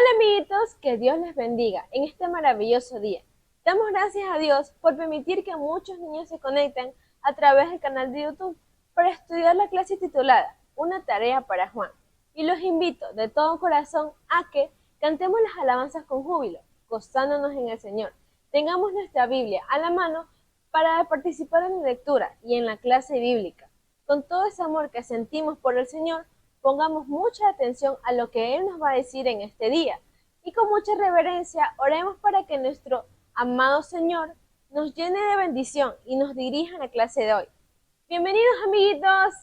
Hola amiguitos, que Dios les bendiga en este maravilloso día. Damos gracias a Dios por permitir que muchos niños se conecten a través del canal de YouTube para estudiar la clase titulada Una tarea para Juan. Y los invito de todo corazón a que cantemos las alabanzas con júbilo, gozándonos en el Señor. Tengamos nuestra Biblia a la mano para participar en la lectura y en la clase bíblica. Con todo ese amor que sentimos por el Señor, pongamos mucha atención a lo que Él nos va a decir en este día y con mucha reverencia oremos para que nuestro amado Señor nos llene de bendición y nos dirija a la clase de hoy. Bienvenidos amiguitos,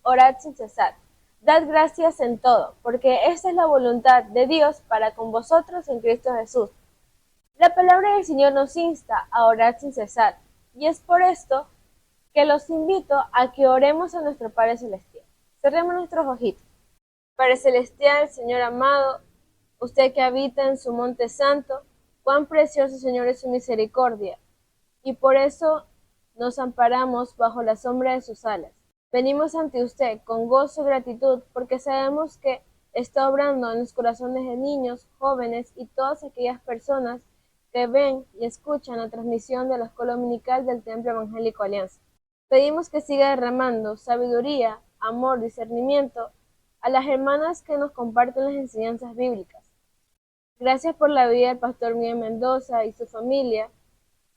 orad sin cesar, dad gracias en todo, porque esa es la voluntad de Dios para con vosotros en Cristo Jesús. La palabra del Señor nos insta a orar sin cesar y es por esto que los invito a que oremos a nuestro Padre Celestial. Cerremos nuestros ojitos. Padre Celestial, Señor amado, usted que habita en su monte santo, cuán precioso, Señor, es su misericordia, y por eso nos amparamos bajo la sombra de sus alas. Venimos ante usted con gozo y gratitud, porque sabemos que está obrando en los corazones de niños, jóvenes y todas aquellas personas que ven y escuchan la transmisión de la escuela dominical del Templo Evangélico Alianza. Pedimos que siga derramando sabiduría, amor, discernimiento a las hermanas que nos comparten las enseñanzas bíblicas. Gracias por la vida del pastor Miguel Mendoza y su familia,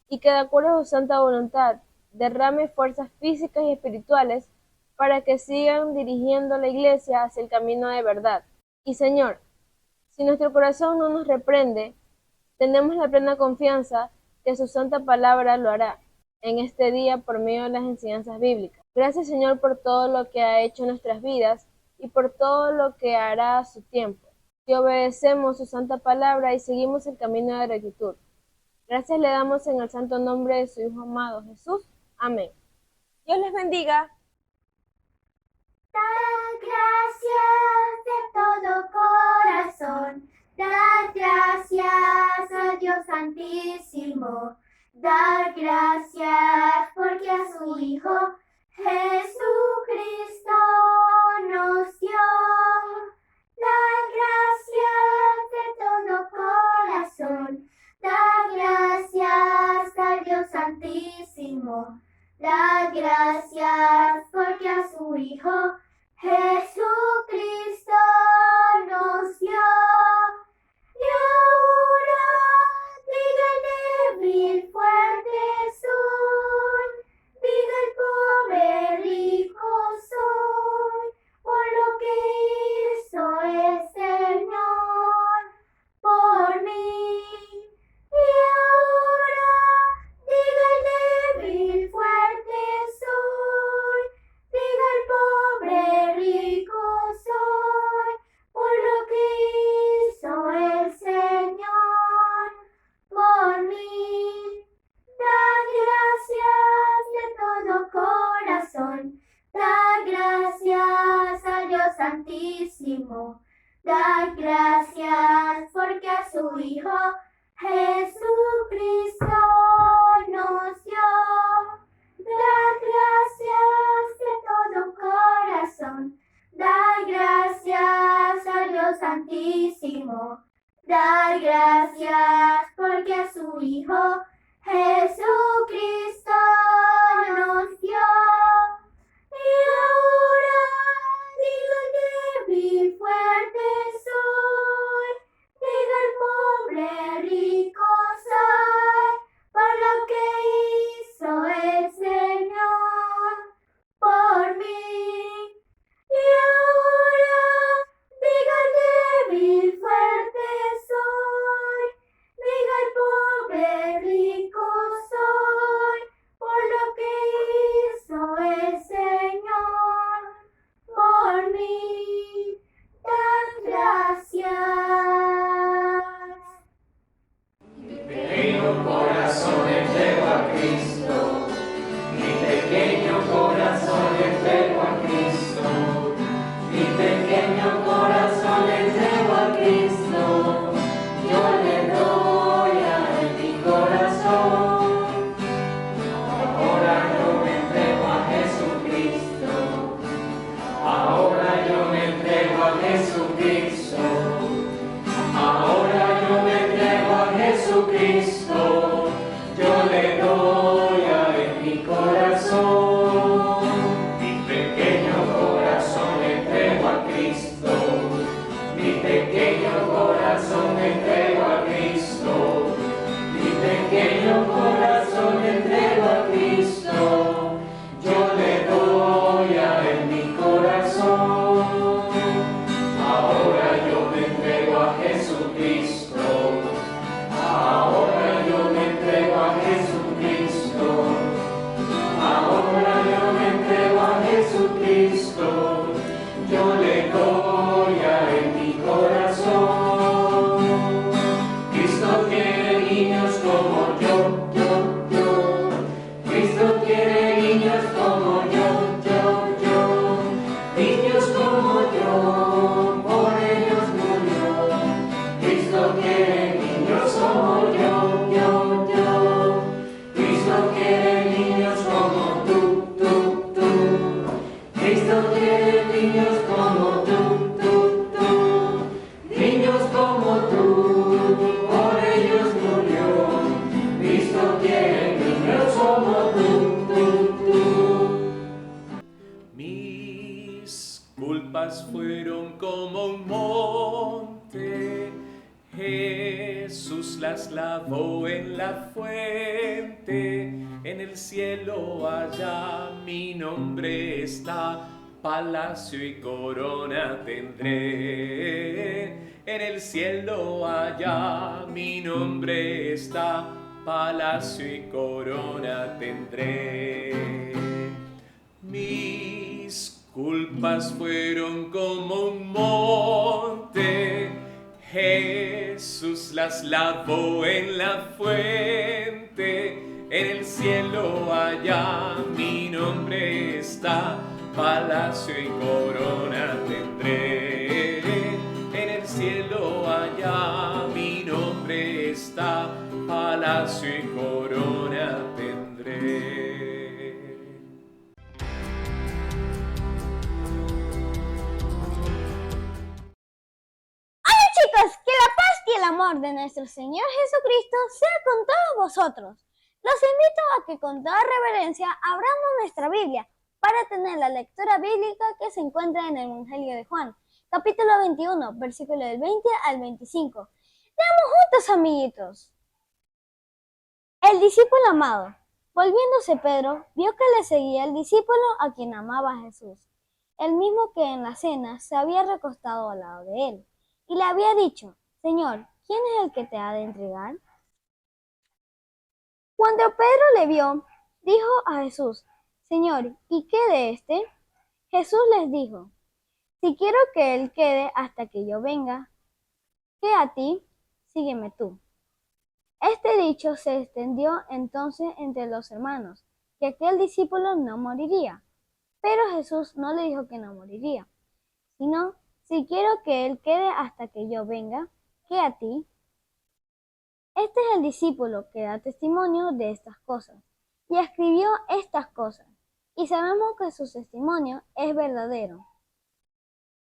y que de acuerdo a su santa voluntad derrame fuerzas físicas y espirituales para que sigan dirigiendo la iglesia hacia el camino de verdad. Y Señor, si nuestro corazón no nos reprende, tenemos la plena confianza que su santa palabra lo hará en este día por medio de las enseñanzas bíblicas. Gracias Señor por todo lo que ha hecho en nuestras vidas y por todo lo que hará a su tiempo. Que obedecemos su santa palabra y seguimos el camino de rectitud. Gracias le damos en el santo nombre de su Hijo amado Jesús. Amén. Dios les bendiga. Dad gracias de todo corazón, dad gracias a Dios Santísimo, dad gracias porque a su Hijo Jesucristo nos dio. Dad gracias de todo corazón, dad gracias a Dios Santísimo, dad gracias porque a su Hijo Jesucristo nos dio. Y ahora diga el débil, fuerte soy, diga el pobre, rico soy, por lo que hizo el Señor por mí. Y ahora diga el débil, fuerte soy, diga el pobre, rico soy, por lo que hizo el Señor por mí. Dad gracias de todo corazón, dad gracias a Dios Santísimo, dad gracias porque a su Hijo Jesucristo nos dio. Dad gracias de todo corazón, dad gracias a Dios Santísimo, dad gracias porque a su Hijo Jesucristo nos dio. Y ahora diga el débil, fuerte soy, diga el pobre, rico soy, fueron como un monte, Jesús las lavó en la fuente. En el cielo allá mi nombre está, palacio y corona tendré. En el cielo allá mi nombre está, palacio y corona tendré. Mis culpas fueron como un monte, Jesús las lavó en la fuente. En el cielo allá mi nombre está, palacio y corona tendré. En el cielo allá mi nombre está, palacio y corona tendré. Chicos, que la paz y el amor de nuestro Señor Jesucristo sea con todos vosotros. Los invito a que con toda reverencia abramos nuestra Biblia para tener la lectura bíblica que se encuentra en el Evangelio de Juan, capítulo 21, versículo del 20 al 25. Leamos juntos, amiguitos. El discípulo amado. Volviéndose Pedro, vio que le seguía el discípulo a quien amaba a Jesús, el mismo que en la cena se había recostado al lado de él. Y le había dicho: Señor, ¿quién es el que te ha de entregar? Cuando Pedro le vio, dijo a Jesús: Señor, ¿y qué de éste? Jesús les dijo: Si quiero que él quede hasta que yo venga, ¿qué a ti? Sígueme tú. Este dicho se extendió entonces entre los hermanos, que aquel discípulo no moriría. Pero Jesús no le dijo que no moriría, sino: Si quiero que él quede hasta que yo venga, ¿qué a ti? Este es el discípulo que da testimonio de estas cosas, y escribió estas cosas, y sabemos que su testimonio es verdadero.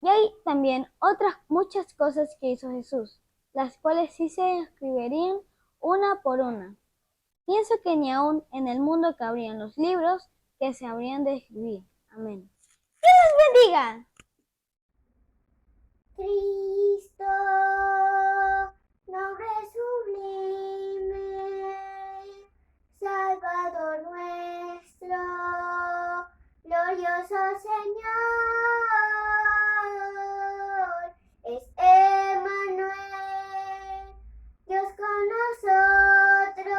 Y hay también otras muchas cosas que hizo Jesús, las cuales sí se escribirían una por una. Pienso que ni aún en el mundo cabrían los libros que se habrían de escribir. Amén. ¡Dios los bendiga! Cristo, nombre sublime, Salvador nuestro, glorioso Señor, es Emmanuel, Dios con nosotros,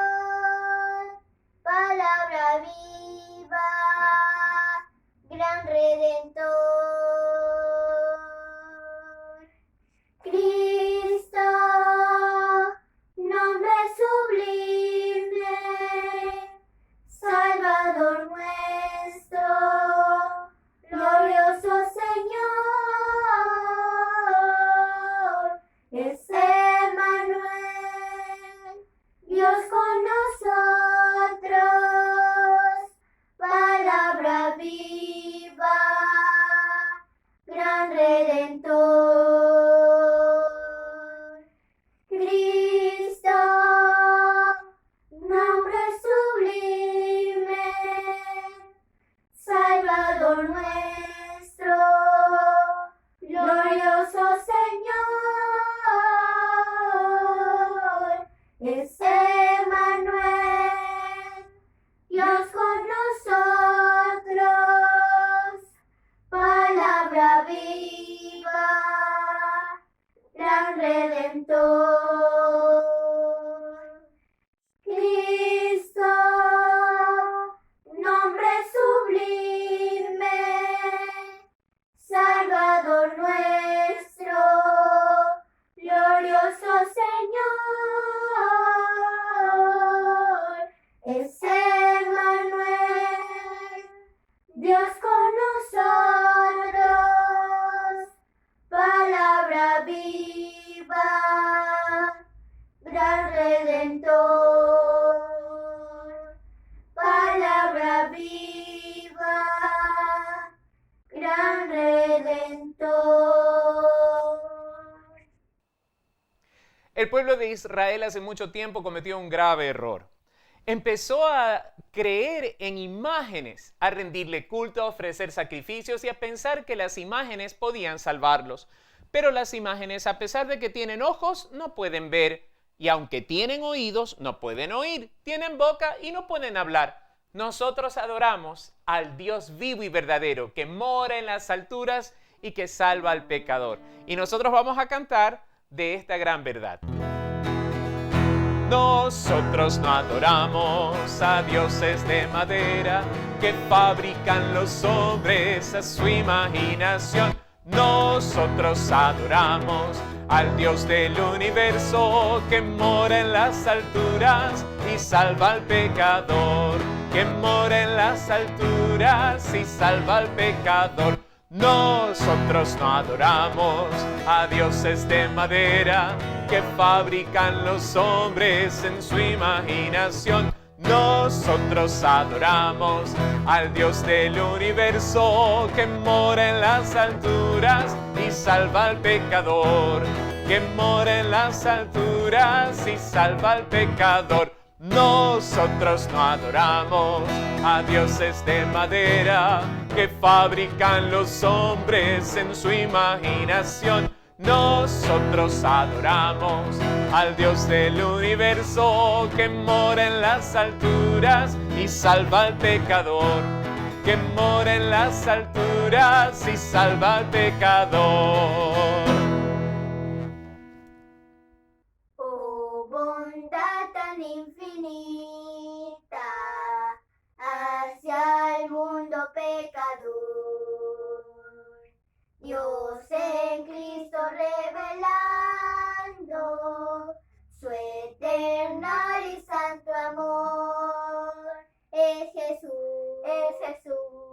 palabra viva, gran Redentor. Cristo, nombre sublime, Salvador nuestro, glorioso Señor, es Emmanuel, Dios con nosotros, palabra viva, gran Redentor. Cristo, nombre sublime, Salvador nuestro, glorioso Señor, es Emmanuel, Dios con nosotros, palabra viva, gran Redentor. Cristo, nombre sublime, Salvador nuestro, glorioso Señor, es Emmanuel, Dios con nosotros, palabra viva, gran Redentor, palabra viva, gran Redentor. El pueblo de Israel hace mucho tiempo cometió un grave error. Empezó a creer en imágenes, a rendirle culto, a ofrecer sacrificios y a pensar que las imágenes podían salvarlos. Pero las imágenes, a pesar de que tienen ojos, no pueden ver. Y aunque tienen oídos, no pueden oír. Tienen boca y no pueden hablar. Nosotros adoramos al Dios vivo y verdadero que mora en las alturas y que salva al pecador. Y nosotros vamos a cantar de esta gran verdad. Nosotros no adoramos a dioses de madera que fabrican los hombres a su imaginación. Nosotros adoramos al Dios del universo que mora en las alturas y salva al pecador. Que mora en las alturas y salva al pecador. Nosotros no adoramos a dioses de madera que fabrican los hombres en su imaginación. Nosotros adoramos al Dios del universo que mora en las alturas y salva al pecador. Que mora en las alturas y salva al pecador. Nosotros no adoramos a dioses de madera que fabrican los hombres en su imaginación. Nosotros adoramos al Dios del universo que mora en las alturas y salva al pecador. Que mora en las alturas y salva al pecador. Oh, bondad tan infinita hacia el mundo pecador. Dios en Cristo revelando su eternal y santo amor. Es Jesús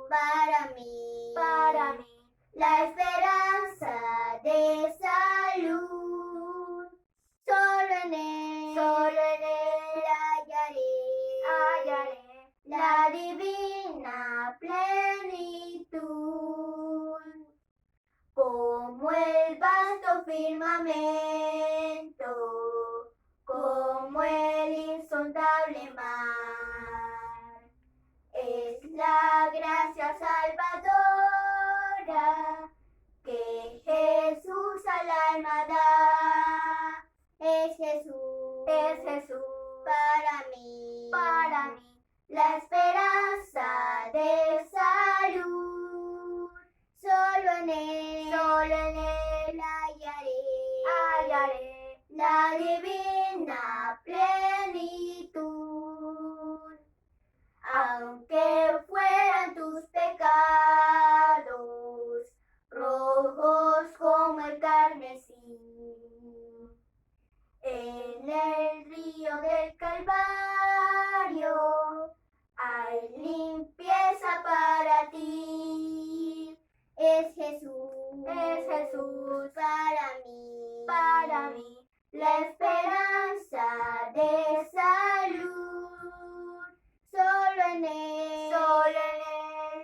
para mí, la esperanza de salud. Solo en él hallaré la divina plenitud. Como el vasto firmamento, como el insondable mar, es la gracia salvadora que Jesús al alma da. Es Jesús para mí, la esperanza de salud. Solo en él hallaré la divina plenitud. Aunque fueran tus pecados rojos como el carmesí, en el río del Calvario hay limpieza para ti. Es Jesús para mí, la esperanza de salud. Solo en él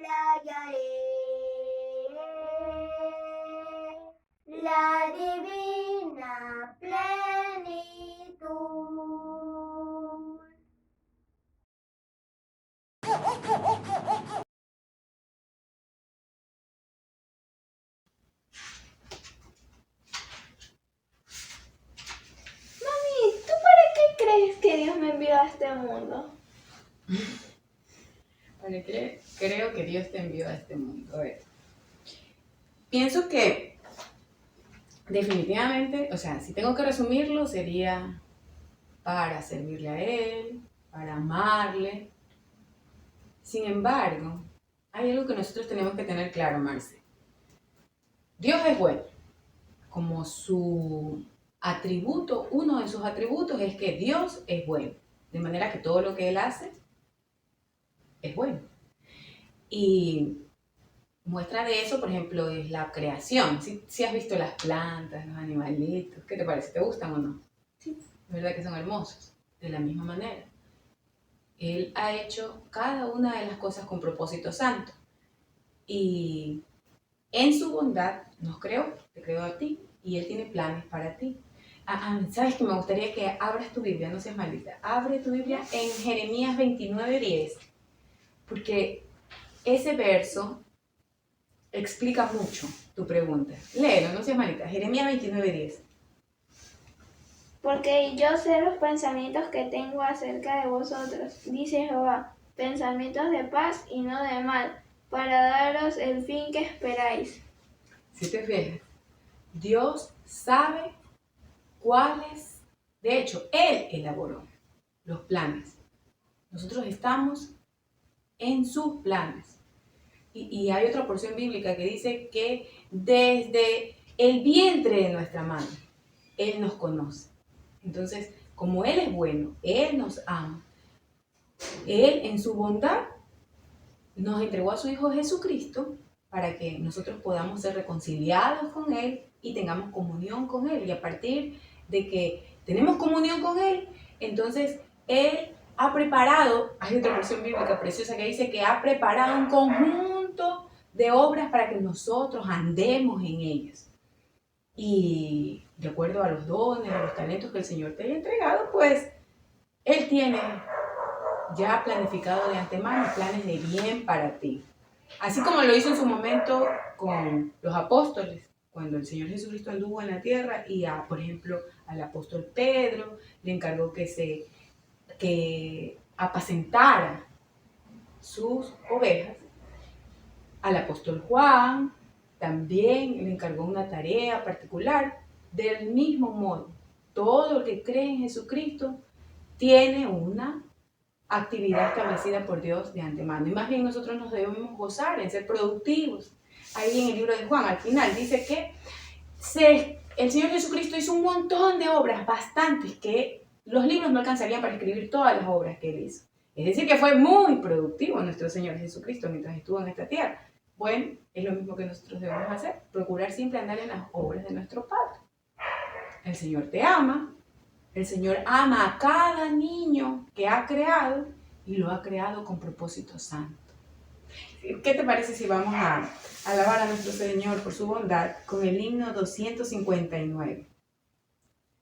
hallaré la divina plenitud. Mami, ¿tú para qué crees que Dios me envió a este mundo? Creo que Dios te envió a este mundo. A ver, pienso que definitivamente, o sea, si tengo que resumirlo, sería para servirle a Él, para amarle. Sin embargo, hay algo que nosotros tenemos que tener claro, Marce. Dios es bueno. Como su atributo, uno de sus atributos es que Dios es bueno. De manera que todo lo que Él hace es bueno. Y muestra de eso, por ejemplo, es la creación. Si has visto las plantas, los animalitos, ¿qué te parece? ¿Te gustan o no? Sí. Es verdad que son hermosos. De la misma manera. Él ha hecho cada una de las cosas con propósito santo. Y en su bondad nos creó, te creó a ti. Y Él tiene planes para ti. Sabes que me gustaría que abras tu Biblia, no seas maldita. Abre tu Biblia en Jeremías 29:10, porque ese verso explica mucho tu pregunta. Léelo, no seas maldita. Jeremías 29:10. Porque yo sé los pensamientos que tengo acerca de vosotros, dice Jehová, pensamientos de paz y no de mal, para daros el fin que esperáis. Si te fijas, Dios sabe cuáles, de hecho, Él elaboró los planes. Nosotros estamos en sus planes. Y hay otra porción bíblica que dice que desde el vientre de nuestra madre, Él nos conoce. Entonces, como Él es bueno, Él nos ama, Él en su bondad nos entregó a su Hijo Jesucristo para que nosotros podamos ser reconciliados con Él y tengamos comunión con Él. Y a partir de que tenemos comunión con Él, entonces Él ha preparado, hay otra porción bíblica preciosa que dice que ha preparado un conjunto de obras para que nosotros andemos en ellas. Y de acuerdo a los dones, a los talentos que el Señor te haya entregado, pues Él tiene ya planificado de antemano planes de bien para ti. Así como lo hizo en su momento con los apóstoles, cuando el Señor Jesucristo anduvo en la tierra y, por ejemplo, al apóstol Pedro le encargó que apacentara sus ovejas. Al apóstol Juan también le encargó una tarea particular. Del mismo modo, todo el que cree en Jesucristo tiene una actividad establecida por Dios de antemano. Y más bien nosotros nos debemos gozar en ser productivos. Ahí en el libro de Juan, al final, dice que el Señor Jesucristo hizo un montón de obras, bastantes, que los libros no alcanzarían para escribir todas las obras que Él hizo. Es decir, que fue muy productivo nuestro Señor Jesucristo mientras estuvo en esta tierra. Bueno, es lo mismo que nosotros debemos hacer, procurar siempre andar en las obras de nuestro Padre. El Señor te ama, el Señor ama a cada niño que ha creado y lo ha creado con propósito santo. ¿Qué te parece si vamos a alabar a nuestro Señor por su bondad con el himno 259?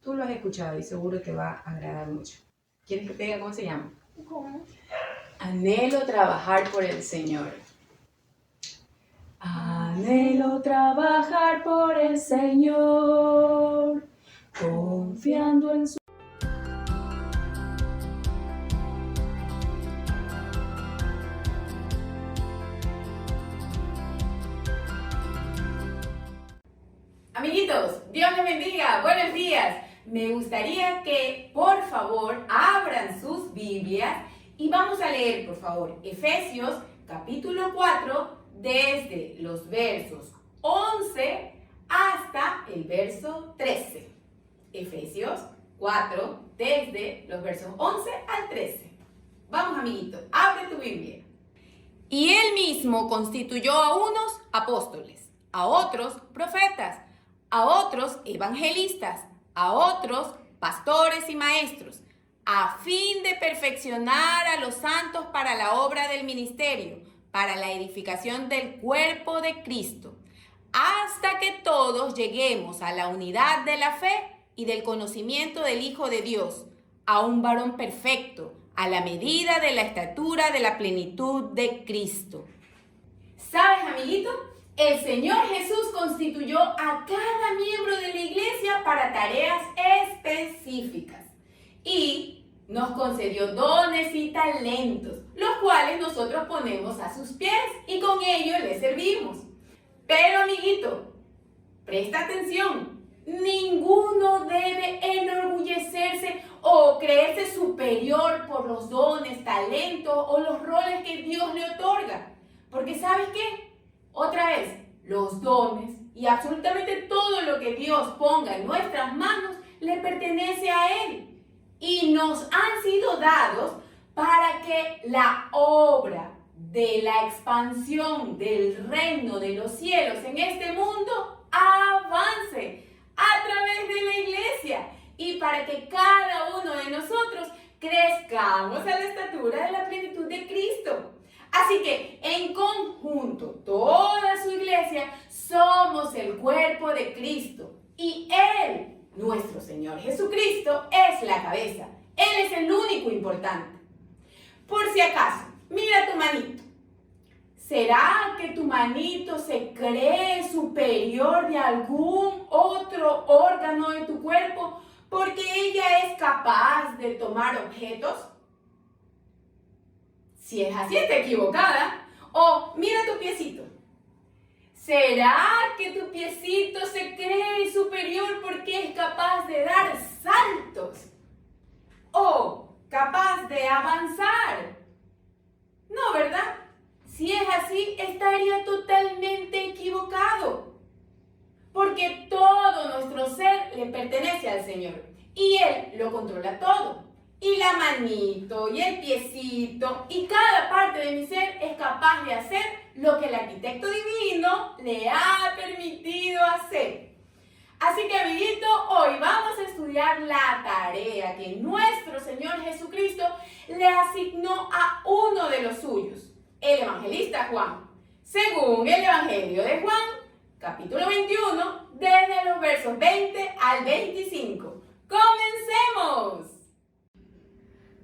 Tú lo has escuchado y seguro te va a agradar mucho. ¿Quieres que te diga cómo se llama? ¿Cómo? Anhelo trabajar por el Señor. Anhelo trabajar por el Señor, confiando en su... Amiguitos, Dios les bendiga, buenos días. Me gustaría que por favor abran sus Biblias y vamos a leer por favor Efesios capítulo 4 desde los versos 11 hasta el verso 13. Efesios 4 desde los versos 11 al 13. Vamos, amiguito, abre tu Biblia. Y Él mismo constituyó a unos apóstoles, a otros profetas, a otros evangelistas, a otros pastores y maestros, a fin de perfeccionar a los santos para la obra del ministerio, para la edificación del cuerpo de Cristo, hasta que todos lleguemos a la unidad de la fe y del conocimiento del Hijo de Dios, a un varón perfecto, a la medida de la estatura de la plenitud de Cristo. ¿Sabes, amiguito? El Señor Jesús constituyó a cada miembro de la iglesia para tareas específicas y nos concedió dones y talentos, los cuales nosotros ponemos a sus pies y con ellos le servimos. Pero, amiguito, presta atención, ninguno debe enorgullecerse o creerse superior por los dones, talentos o los roles que Dios le otorga. Porque ¿sabes qué? Otra vez, los dones y absolutamente todo lo que Dios ponga en nuestras manos le pertenece a Él y nos han sido dados para que la obra de la expansión del reino de los cielos en este mundo avance a través de la iglesia y para que cada uno de nosotros crezcamos a la estatura de la plenitud de Cristo. Así que, en conjunto, toda su iglesia, somos el cuerpo de Cristo. Y Él, nuestro Señor ¿Será que tu manito se cree superior de algún otro órgano de tu cuerpo porque ella es capaz de tomar objetos? Si es así, está equivocada. O mira tu piecito. ¿Será que tu piecito se cree superior porque es capaz de dar saltos? ¿O capaz de avanzar? No, ¿verdad? Si es así, estaría totalmente equivocado. Porque todo nuestro ser le pertenece al Señor. Y Él lo controla todo. Y la manito, y el piecito, y cada parte de mi ser es capaz de hacer lo que el arquitecto divino le ha permitido hacer. Así que, amiguito, hoy vamos a estudiar la tarea que nuestro Señor Jesucristo le asignó a uno de los suyos, el evangelista Juan. Según el Evangelio de Juan, capítulo 21, desde los versos 20 al 25. ¡Comencemos!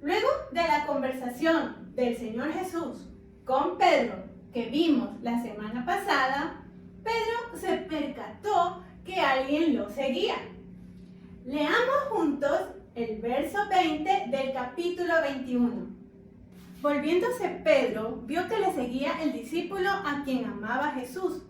Luego de la conversación del Señor Jesús con Pedro que vimos la semana pasada, Pedro se percató que alguien lo seguía. Leamos juntos el verso 20 del capítulo 21. Volviéndose Pedro, vio que le seguía el discípulo a quien amaba Jesús,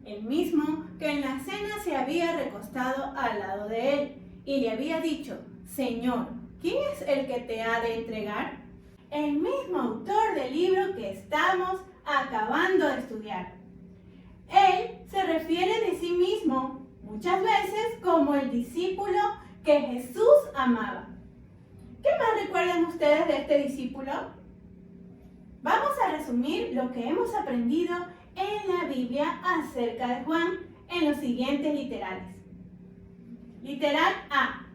el mismo que en la cena se había recostado al lado de él y le había dicho: Señor, ¿quién es el que te ha de entregar? El mismo autor del libro que estamos acabando de estudiar. Él se refiere de sí mismo muchas veces como el discípulo que Jesús amaba. ¿Qué más recuerdan ustedes de este discípulo? Vamos a resumir lo que hemos aprendido en la Biblia acerca de Juan en los siguientes literales. Literal A.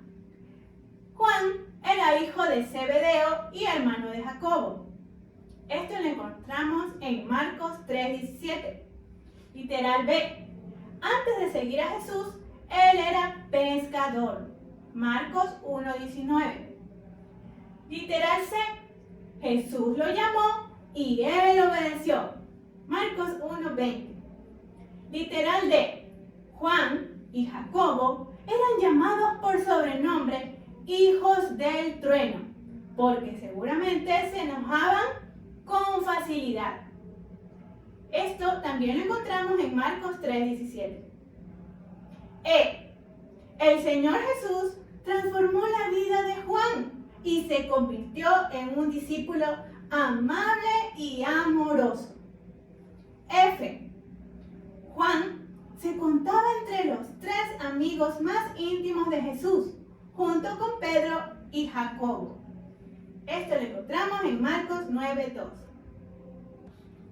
Juan era hijo de Zebedeo y hermano de Jacobo. Esto lo encontramos en Marcos 3:17. Literal B. Antes de seguir a Jesús, él era pescador. Marcos 1:19. Literal C. Jesús lo llamó y él obedeció. Marcos 1:20. Literal D. Juan y Jacobo eran llamados por sobrenombre hijos del trueno, porque seguramente se enojaban con facilidad. Esto también lo encontramos en Marcos 3:17. El Señor Jesús transformó la vida de Juan y se convirtió en un discípulo amable y amoroso. F. Juan se contaba entre los 3 amigos más íntimos de Jesús, junto con Pedro y Jacobo. Esto lo encontramos en Marcos 9:2.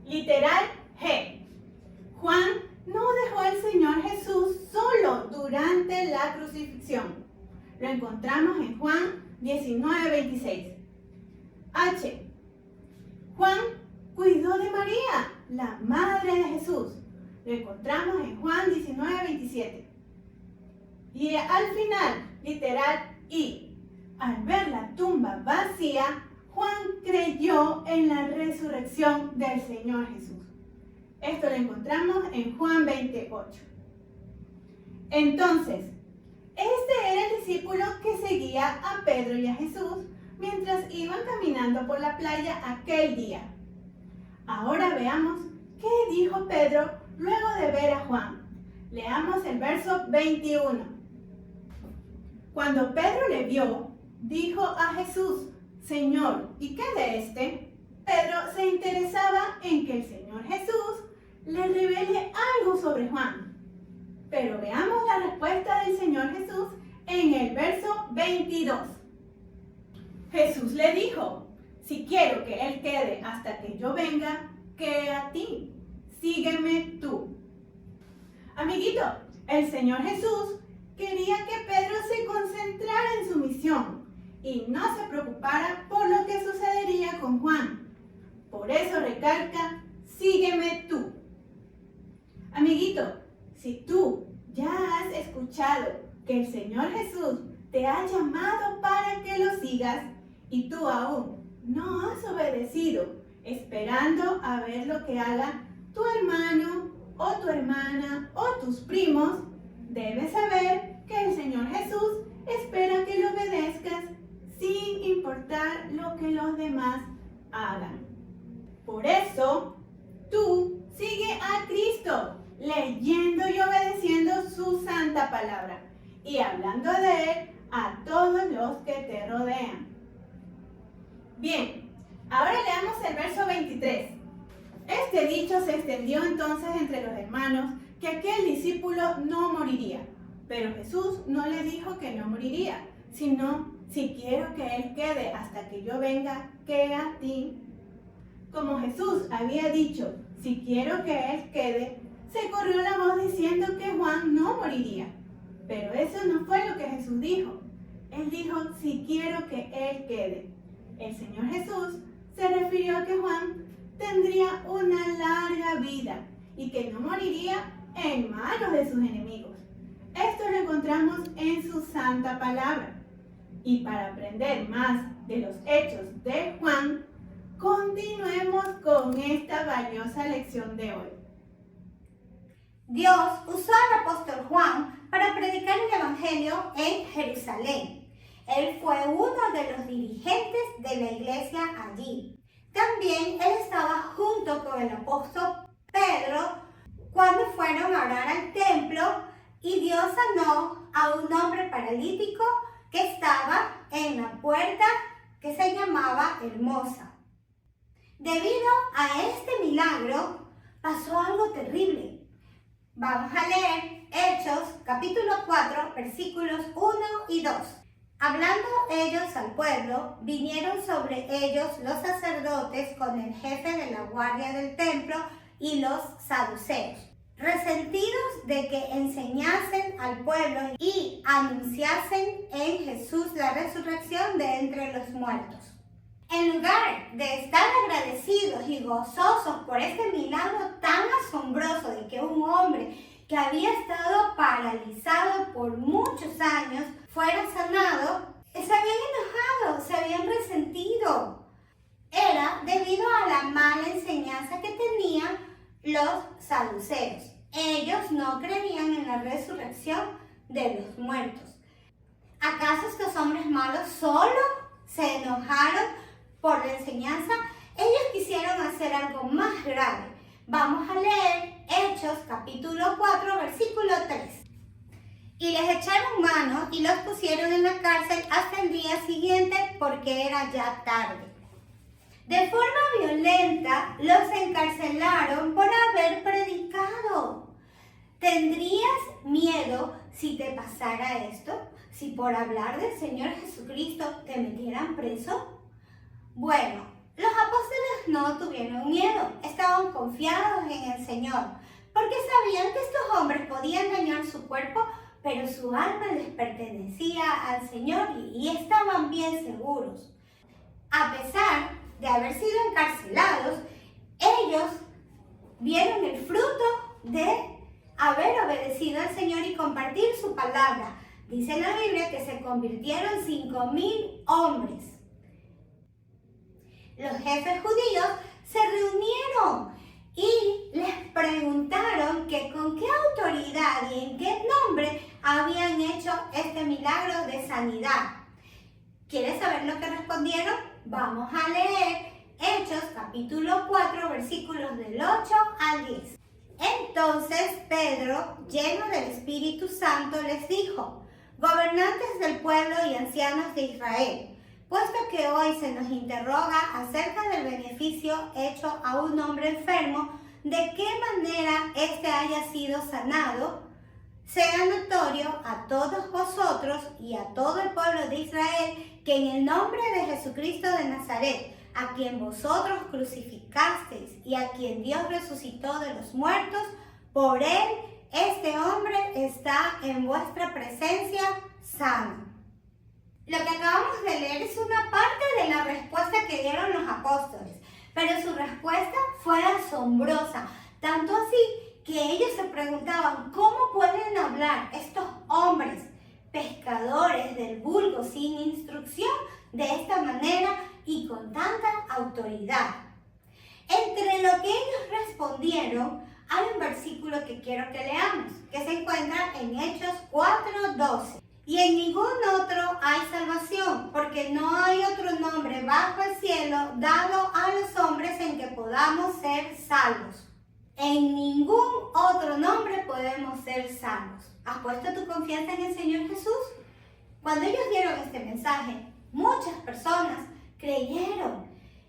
Literal G. Juan no dejó al Señor Jesús solo durante la crucifixión. Lo encontramos en Juan 19:26. H. Juan cuidó de María, la madre de Jesús. Lo encontramos en Juan 19:27. Y al final, literal I. Al ver la tumba vacía, Juan creyó en la resurrección del Señor Jesús. Esto lo encontramos en Juan 20:8. Entonces, este era el discípulo que seguía a Pedro y a Jesús mientras iban caminando por la playa aquel día. Ahora veamos qué dijo Pedro luego de ver a Juan. Leamos el verso 21. Cuando Pedro le vio, dijo a Jesús: Señor, ¿y qué de este? Pedro se interesaba en que el Señor Jesús le revele algo sobre Juan. Pero veamos la respuesta del Señor Jesús en el verso 22. Jesús le dijo: si quiero que él quede hasta que yo venga, ¿qué a ti? Sígueme tú. Amiguito, el Señor Jesús quería que Pedro se concentrara en su misión y no se preocupara por lo que sucedería con Juan. Por eso recalca: sígueme tú. Amiguito, si tú ya has escuchado que el Señor Jesús te ha llamado para que lo sigas y tú aún no has obedecido, esperando a ver lo que haga, tu hermano o tu hermana o tus primos, debes saber que el Señor Jesús espera que lo obedezcas sin importar lo que los demás hagan. Por eso, tú sigue a Cristo, leyendo y obedeciendo su santa palabra y hablando de Él a todos los que te rodean. Bien, ahora leamos el verso 23. Este dicho se extendió entonces entre los hermanos que aquel discípulo no moriría. Pero Jesús no le dijo que no moriría, sino, si quiero que Él quede hasta que yo venga, ¿qué a ti? Como Jesús había dicho, si quiero que Él quede, se corrió la voz diciendo que Juan no moriría. Pero eso no fue lo que Jesús dijo. Él dijo, si quiero que Él quede. El Señor Jesús se refirió a que Juan tendría una larga vida y que no moriría en manos de sus enemigos. Esto lo encontramos en su santa palabra. Y para aprender más de los hechos de Juan, continuemos con esta valiosa lección de hoy. Dios usó al apóstol Juan para predicar el Evangelio en Jerusalén. Él fue uno de los dirigentes de la iglesia allí. También él estaba junto con el apóstol Pedro cuando fueron a orar al templo y Dios sanó a un hombre paralítico que estaba en la puerta que se llamaba Hermosa. Debido a este milagro pasó algo terrible. Vamos a leer Hechos capítulo 4 versículos 1 y 2. Hablando ellos al pueblo, vinieron sobre ellos los sacerdotes con el jefe de la guardia del templo y los saduceos, resentidos de que enseñasen al pueblo y anunciasen en Jesús la resurrección de entre los muertos. En lugar de estar agradecidos y gozosos por este milagro tan asombroso de que un hombre que había estado paralizado por muchos años fuera sanado, se habían enojado, se habían resentido. Era debido a la mala enseñanza que tenían los saduceos. Ellos no creían en la resurrección de los muertos. ¿Acaso estos hombres malos solo se enojaron por la enseñanza? Ellos quisieron hacer algo más grave. Vamos a leer Hechos capítulo 4 versículo 3. Y les echaron mano y los pusieron en la cárcel hasta el día siguiente porque era ya tarde. De forma violenta los encarcelaron por haber predicado. ¿Tendrías miedo si te pasara esto? Si por hablar del Señor Jesucristo te metieran preso. Bueno, los apóstoles no tuvieron miedo, estaban confiados en el Señor, porque sabían que estos hombres podían dañar su cuerpo, pero su alma les pertenecía al Señor y estaban bien seguros. A pesar de haber sido encarcelados, ellos vieron el fruto de haber obedecido al Señor y compartir su palabra. Dice la Biblia que se convirtieron 5,000 hombres. Los jefes judíos se reunieron y les preguntaron que con qué autoridad y en qué nombre habían hecho este milagro de sanidad. ¿Quieres saber lo que respondieron? Vamos a leer Hechos capítulo 4 versículos del 8 al 10. Entonces Pedro, lleno del Espíritu Santo, les dijo: gobernantes del pueblo y ancianos de Israel, puesto que hoy se nos interroga acerca del beneficio hecho a un hombre enfermo, de qué manera éste haya sido sanado, sea notorio a todos vosotros y a todo el pueblo de Israel que en el nombre de Jesucristo de Nazaret, a quien vosotros crucificasteis y a quien Dios resucitó de los muertos, por él este hombre está en vuestra presencia sano. Lo que acabamos de leer es una parte de la respuesta que dieron los apóstoles, pero su respuesta fue asombrosa, tanto así que ellos se preguntaban cómo pueden hablar estos hombres, pescadores del vulgo sin instrucción, de esta manera y con tanta autoridad. Entre lo que ellos respondieron respondieron, hay un versículo que quiero que leamos, que se encuentra en Hechos 4:12. Y en ningún otro hay salvación, porque no hay otro nombre bajo el cielo dado a los hombres en que podamos ser salvos. En ningún otro nombre podemos ser salvos. ¿Has puesto tu confianza en el Señor Jesús? Cuando ellos dieron este mensaje, muchas personas creyeron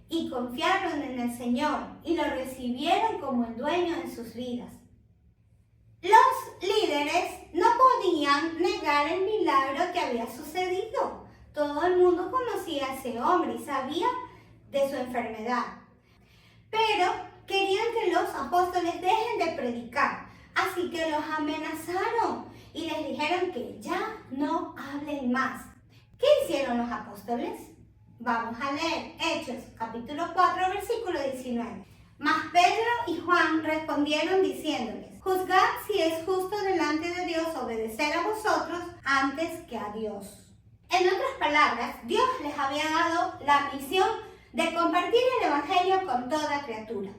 y confiaron en el Señor y lo recibieron como el dueño de sus vidas. Los líderes no podían negar el milagro que había sucedido. Todo el mundo conocía a ese hombre y sabía de su enfermedad. Pero querían que los apóstoles dejen de predicar, así que los amenazaron y les dijeron que ya no hablen más. ¿Qué hicieron los apóstoles? Vamos a leer Hechos capítulo 4, versículo 19. Mas Pedro y Juan respondieron diciéndoles, juzgad si es justo delante de Dios obedecer a vosotros antes que a Dios. En otras palabras, Dios les había dado la misión de compartir el evangelio con toda criatura.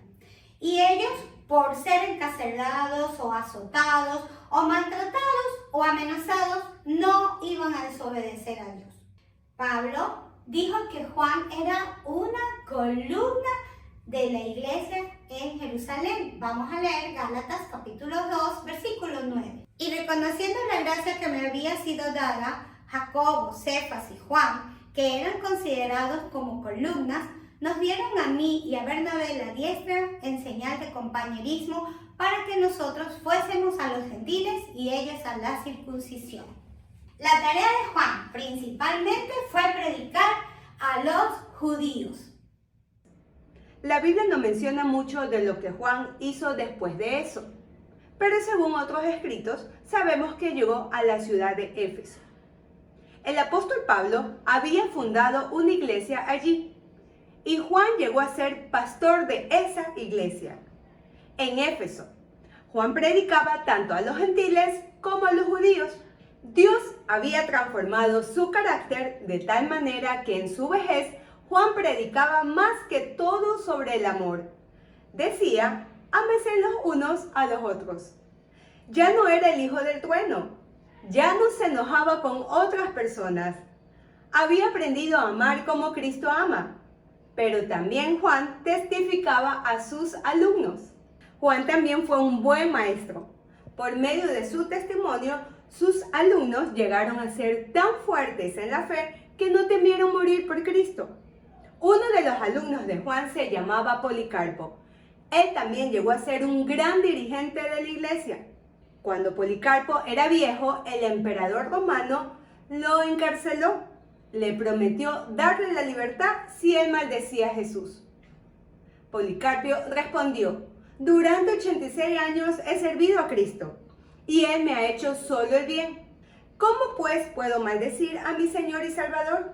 Y ellos, por ser encarcelados o azotados o maltratados o amenazados, no iban a desobedecer a Dios. Pablo dijo que Juan era una columna de la iglesia en Jerusalén. Vamos a leer Gálatas capítulo 2, versículo 9. Y reconociendo la gracia que me había sido dada, Jacobo, Cefas y Juan, que eran considerados como columnas, nos dieron a mí y a Bernabé la diestra en señal de compañerismo para que nosotros fuésemos a los gentiles y ellos a la circuncisión. La tarea de Juan principalmente fue predicar a los judíos. La Biblia no menciona mucho de lo que Juan hizo después de eso, pero según otros escritos sabemos que llegó a la ciudad de Éfeso. El apóstol Pablo había fundado una iglesia allí y Juan llegó a ser pastor de esa iglesia. En Éfeso, Juan predicaba tanto a los gentiles como a los judíos. Dios había transformado su carácter de tal manera que en su vejez Juan predicaba más que todo sobre el amor. Decía, ámense los unos a los otros. Ya no era el hijo del trueno, ya no se enojaba con otras personas. Había aprendido a amar como Cristo ama. Pero también Juan testificaba a sus alumnos. Juan también fue un buen maestro. Por medio de su testimonio, sus alumnos llegaron a ser tan fuertes en la fe que no temieron morir por Cristo. Uno de los alumnos de Juan se llamaba Policarpo. Él también llegó a ser un gran dirigente de la iglesia. Cuando Policarpo era viejo, el emperador romano lo encarceló. Le prometió darle la libertad si él maldecía a Jesús. Policarpio respondió, durante 86 años he servido a Cristo y Él me ha hecho solo el bien. ¿Cómo pues puedo maldecir a mi Señor y Salvador?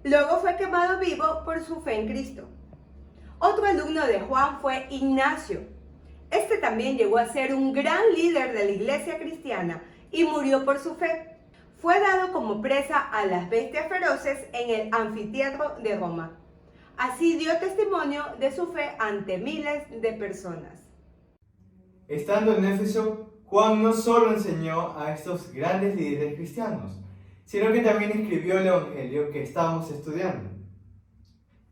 Luego fue quemado vivo por su fe en Cristo. Otro alumno de Juan fue Ignacio. Este también llegó a ser un gran líder de la iglesia cristiana y murió por su fe. Fue dado como presa a las bestias feroces en el anfiteatro de Roma. Así dio testimonio de su fe ante miles de personas. Estando en Éfeso, Juan no solo enseñó a estos grandes líderes cristianos, sino que también escribió el Evangelio que estábamos estudiando.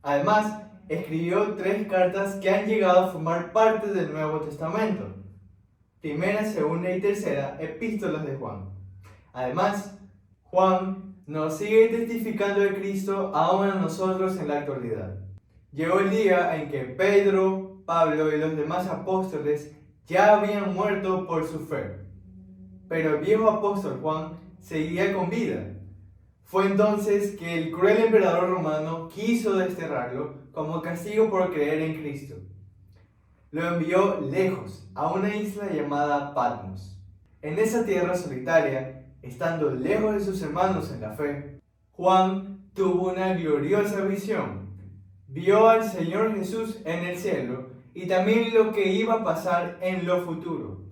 Además, escribió 3 cartas que han llegado a formar parte del Nuevo Testamento. Primera, segunda y tercera epístolas de Juan. Además, Juan nos sigue testificando de Cristo aún a nosotros en la actualidad. Llegó el día en que Pedro, Pablo y los demás apóstoles ya habían muerto por su fe. Pero el viejo apóstol Juan seguía con vida. Fue entonces que el cruel emperador romano quiso desterrarlo como castigo por creer en Cristo. Lo envió lejos, a una isla llamada Patmos. En esa tierra solitaria, estando lejos de sus hermanos en la fe, Juan tuvo una gloriosa visión. Vio al Señor Jesús en el cielo y también lo que iba a pasar en lo futuro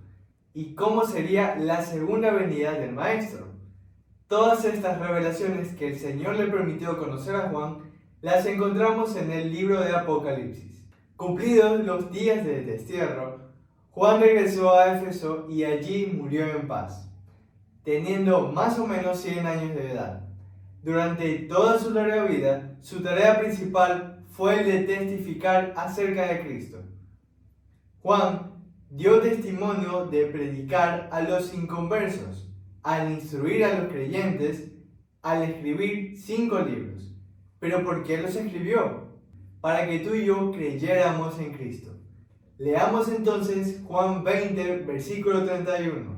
y cómo sería la segunda venida del Maestro. Todas estas revelaciones que el Señor le permitió conocer a Juan las encontramos en el libro de Apocalipsis. Cumplidos los días de destierro, Juan regresó a Éfeso y allí murió en paz, teniendo más o menos 100 años de edad. Durante toda su larga vida, su tarea principal fue el de testificar acerca de Cristo. Juan dio testimonio de predicar a los inconversos, al instruir a los creyentes, al escribir 5 libros. ¿Pero por qué los escribió? Para que tú y yo creyéramos en Cristo. Leamos entonces Juan 20, versículo 31.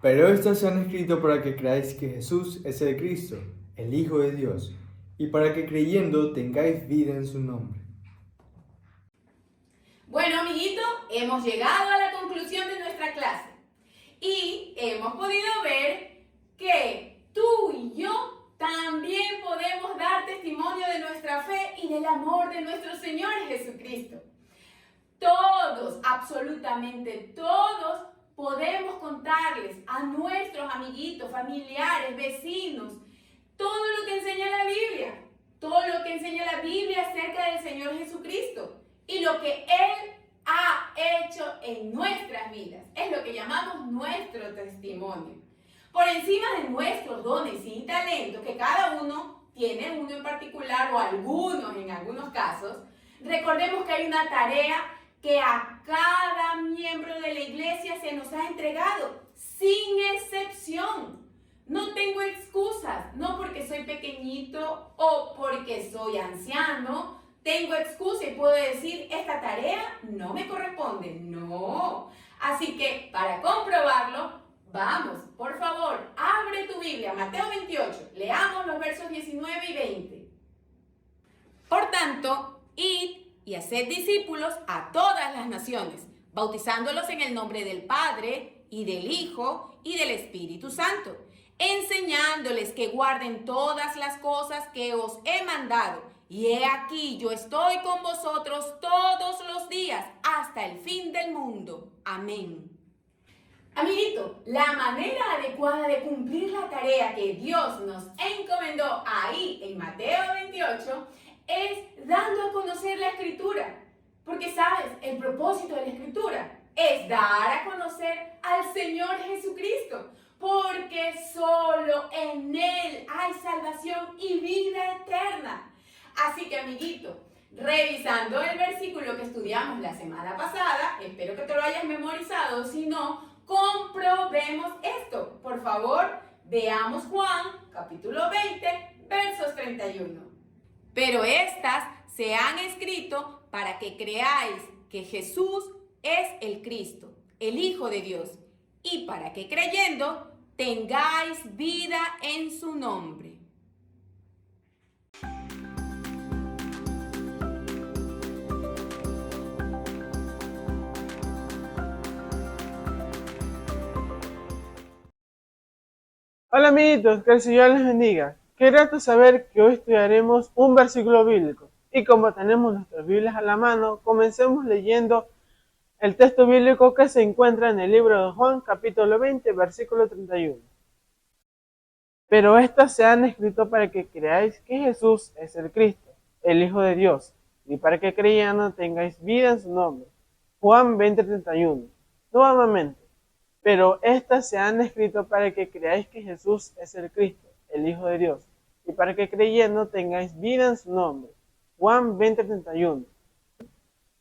Pero estos se han escrito para que creáis que Jesús es el Cristo, el Hijo de Dios, y para que creyendo tengáis vida en su nombre. Bueno, amiguito, hemos llegado a la conclusión de nuestra clase y hemos podido ver que tú y yo también podemos dar testimonio de nuestra fe y del amor de nuestro Señor Jesucristo. Todos, absolutamente todos, podemos contarles a nuestros amiguitos, familiares, vecinos, todo lo que enseña la Biblia, todo lo que enseña la Biblia acerca del Señor Jesucristo y lo que Él ha hecho en nuestras vidas. Es lo que llamamos nuestro testimonio. Por encima de nuestros dones y talentos, que cada uno tiene uno en particular o algunos en algunos casos, recordemos que hay una tarea que a cada miembro de la iglesia se nos ha entregado, sin excepción. No tengo excusas, no porque soy pequeñito o porque soy anciano, tengo excusa y puedo decir, esta tarea no me corresponde. No. Así que, para comprobarlo, vamos, por favor, abre tu Biblia, Mateo 28, leamos los versos 19 y 20. Por tanto, id y haced discípulos a todas las naciones, bautizándolos en el nombre del Padre, y del Hijo, y del Espíritu Santo, enseñándoles que guarden todas las cosas que os he mandado. Y he aquí, yo estoy con vosotros todos los días, hasta el fin del mundo. Amén. Amiguito, la manera adecuada de cumplir la tarea que Dios nos encomendó ahí en Mateo 28 es dando a conocer la Escritura. Porque, ¿sabes? El propósito de la Escritura es dar a conocer al Señor Jesucristo. Porque solo en Él hay salvación y vida eterna. Así que, amiguito, revisando el versículo que estudiamos la semana pasada, espero que te lo hayas memorizado, si no, comprobemos esto. Por favor, veamos Juan, capítulo 20, versos 31. Pero estas se han escrito para que creáis que Jesús es el Cristo, el Hijo de Dios, y para que creyendo tengáis vida en su nombre. Hola amiguitos, que el Señor les bendiga. Qué grato saber que hoy estudiaremos un versículo bíblico. Y como tenemos nuestras Biblias a la mano, comencemos leyendo el texto bíblico que se encuentra en el libro de Juan, capítulo 20, versículo 31. Pero estas se han escrito para que creáis que Jesús es el Cristo, el Hijo de Dios, y para que creyendo tengáis vida en su nombre. Juan 20, 31. Nuevamente. Pero estas se han escrito para que creáis que Jesús es el Cristo, el Hijo de Dios, y para que creyendo tengáis vida en su nombre. Juan 20, 31.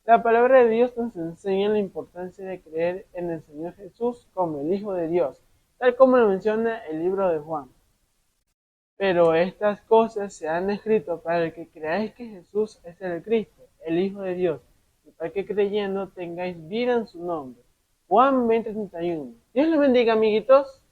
La palabra de Dios nos enseña la importancia de creer en el Señor Jesús como el Hijo de Dios, tal como lo menciona el libro de Juan. Pero estas cosas se han escrito para que creáis que Jesús es el Cristo, el Hijo de Dios, y para que creyendo tengáis vida en su nombre. Juan 20, 31. Dios les bendiga, amiguitos.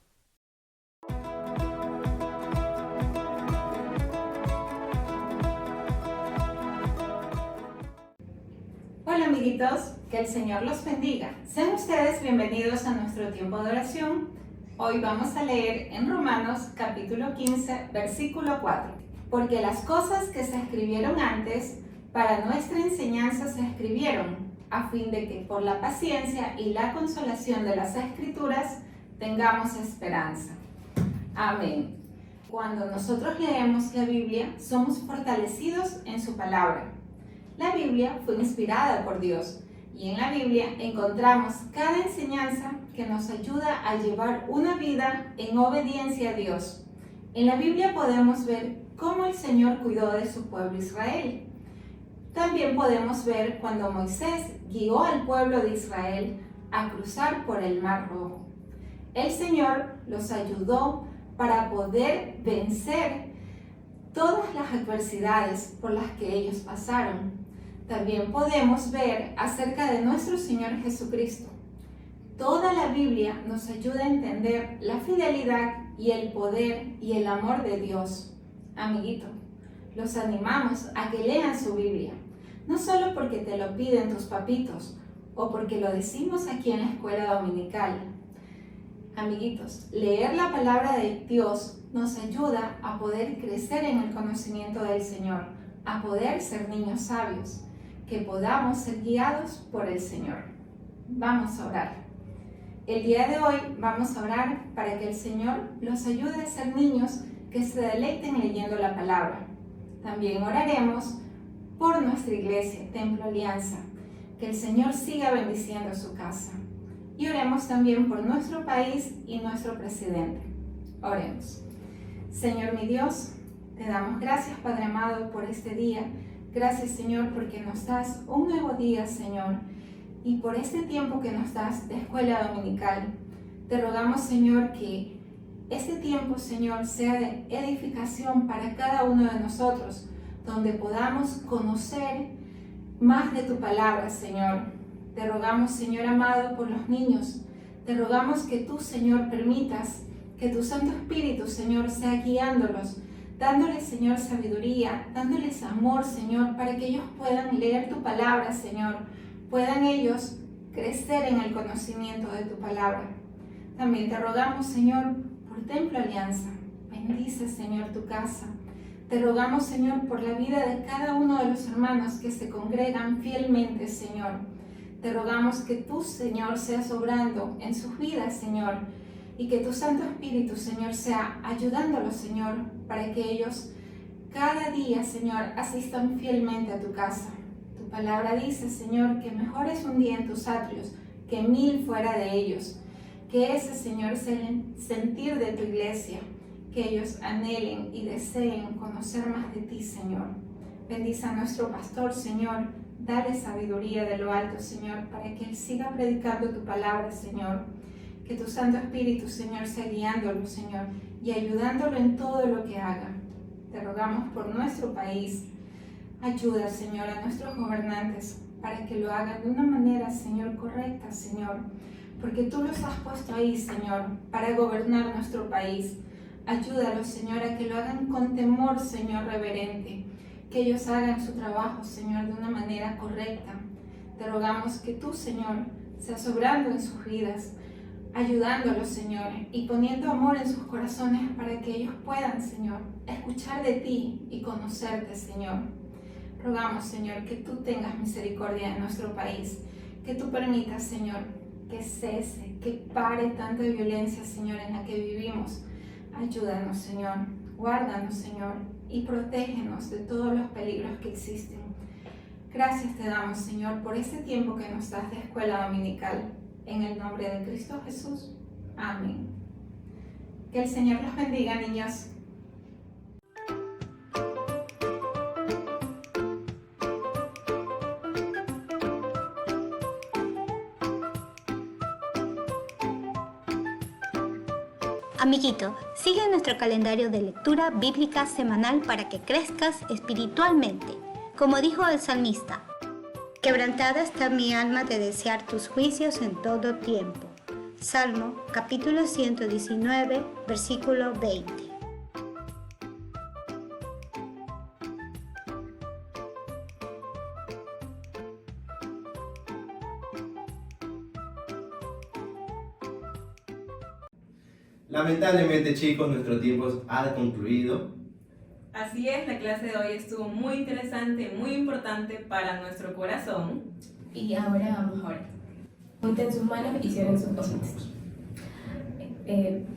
Hola amiguitos, que el Señor los bendiga. Sean ustedes bienvenidos a nuestro tiempo de oración. Hoy vamos a leer en Romanos capítulo 15, versículo 4. Porque las cosas que se escribieron antes, para nuestra enseñanza se escribieron, a fin de que por la paciencia y la consolación de las Escrituras tengamos esperanza. Amén. Cuando nosotros leemos la Biblia, somos fortalecidos en su palabra. La Biblia fue inspirada por Dios y en la Biblia encontramos cada enseñanza que nos ayuda a llevar una vida en obediencia a Dios. En la Biblia podemos ver cómo el Señor cuidó de su pueblo Israel. También podemos ver cuando Moisés guió al pueblo de Israel a cruzar por el Mar Rojo. El Señor los ayudó para poder vencer todas las adversidades por las que ellos pasaron. También podemos ver acerca de nuestro Señor Jesucristo. Toda la Biblia nos ayuda a entender la fidelidad y el poder y el amor de Dios. Amiguito, los animamos a que lean su Biblia, no solo porque te lo piden tus papitos o porque lo decimos aquí en la escuela dominical. Amiguitos, leer la palabra de Dios nos ayuda a poder crecer en el conocimiento del Señor, a poder ser niños sabios, que podamos ser guiados por el Señor. Vamos a orar. El día de hoy vamos a orar para que el Señor los ayude a ser niños que se deleiten leyendo la palabra. También oraremos por nuestra iglesia, Templo Alianza, que el Señor siga bendiciendo su casa. Y oremos también por nuestro país y nuestro presidente. Oremos. Señor mi Dios, te damos gracias, Padre amado, por este día. Gracias, Señor, porque nos das un nuevo día, Señor, y por este tiempo que nos das de escuela dominical. Te rogamos, Señor, que este tiempo, Señor, sea de edificación para cada uno de nosotros, donde podamos conocer más de tu palabra, Señor. Te rogamos, Señor amado, por los niños. Te rogamos que tú, Señor, permitas que tu Santo Espíritu, Señor, sea guiándolos, dándoles, Señor, sabiduría, dándoles amor, Señor, para que ellos puedan leer tu palabra, Señor, puedan ellos crecer en el conocimiento de tu palabra. También te rogamos, Señor, por Templo Alianza. Bendice, Señor, tu casa. Te rogamos, Señor, por la vida de cada uno de los hermanos que se congregan fielmente, Señor. Te rogamos que tú, Señor, seas obrando en sus vidas, Señor, y que tu Santo Espíritu, Señor, sea ayudándolos, Señor, para que ellos cada día, Señor, asistan fielmente a tu casa. Tu palabra dice, Señor, que mejor es un día en tus atrios que 1000 fuera de ellos. Que ese, Señor, sea el sentir de tu iglesia, que ellos anhelen y deseen conocer más de ti, Señor. Bendice a nuestro pastor, Señor. Dale sabiduría de lo alto, Señor, para que él siga predicando tu palabra, Señor. Que tu Santo Espíritu, Señor, sea guiándolo, Señor, y ayudándolo en todo lo que haga. Te rogamos por nuestro país. Ayuda, Señor, a nuestros gobernantes para que lo hagan de una manera, Señor, correcta, Señor. Porque tú los has puesto ahí, Señor, para gobernar nuestro país. Ayúdalos, Señor, a que lo hagan con temor, Señor, reverente. Que ellos hagan su trabajo, Señor, de una manera correcta. Te rogamos que tú, Señor, seas obrando en sus vidas, ayudándolos, Señor, y poniendo amor en sus corazones para que ellos puedan, Señor, escuchar de ti y conocerte, Señor. Rogamos, Señor, que tú tengas misericordia en nuestro país, que tú permitas, Señor, que cese, que pare tanta violencia, Señor, en la que vivimos. Ayúdanos, Señor, guárdanos, Señor, y protégenos de todos los peligros que existen. Gracias te damos, Señor, por este tiempo que nos das de escuela dominical. En el nombre de Cristo Jesús. Amén. Que el Señor los bendiga, niños. Amiguito, sigue nuestro calendario de lectura bíblica semanal para que crezcas espiritualmente. Como dijo el salmista, quebrantada está mi alma de desear tus juicios en todo tiempo. Salmo, capítulo 119, versículo 20. Lamentablemente, chicos, nuestro tiempo ha concluido. Así es, la clase de hoy estuvo muy interesante, muy importante para nuestro corazón. Y ahora vamos a orar. Junten sus manos y cierren sus ojitos.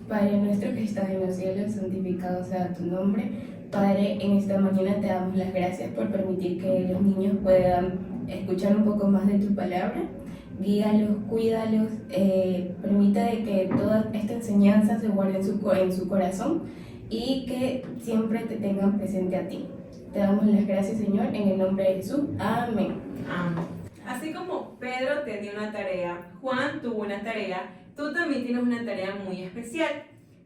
Padre nuestro que estás en los cielos, santificado sea tu nombre. Padre, en esta mañana te damos las gracias por permitir que los niños puedan escuchar un poco más de tu palabra. Guíalos, cuídalos, permita de que toda esta enseñanza se guarde en su corazón y que siempre te tengan presente a ti. Te damos las gracias, Señor, en el nombre de Jesús. Amén. Amén. Así como Pedro te dio una tarea, Juan tuvo una tarea, tú también tienes una tarea muy especial.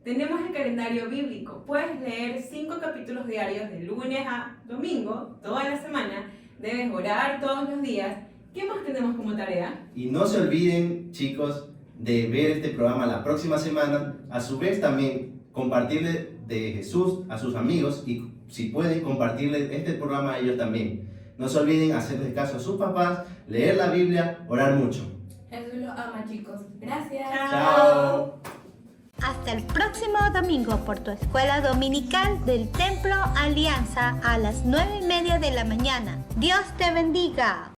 Tenemos el calendario bíblico. Puedes leer 5 capítulos diarios de lunes a domingo, toda la semana. Debes orar todos los días. ¿Qué más tenemos como tarea? Y no se olviden, chicos, de ver este programa la próxima semana. A su vez también compartirle de Jesús a sus amigos y si pueden compartirle este programa a ellos también. No se olviden hacerles caso a sus papás, leer la Biblia, orar mucho. Jesús los ama, chicos. Gracias. Chao. Hasta el próximo domingo por tu escuela dominical del Templo Alianza a las 9:30 de la mañana. Dios te bendiga.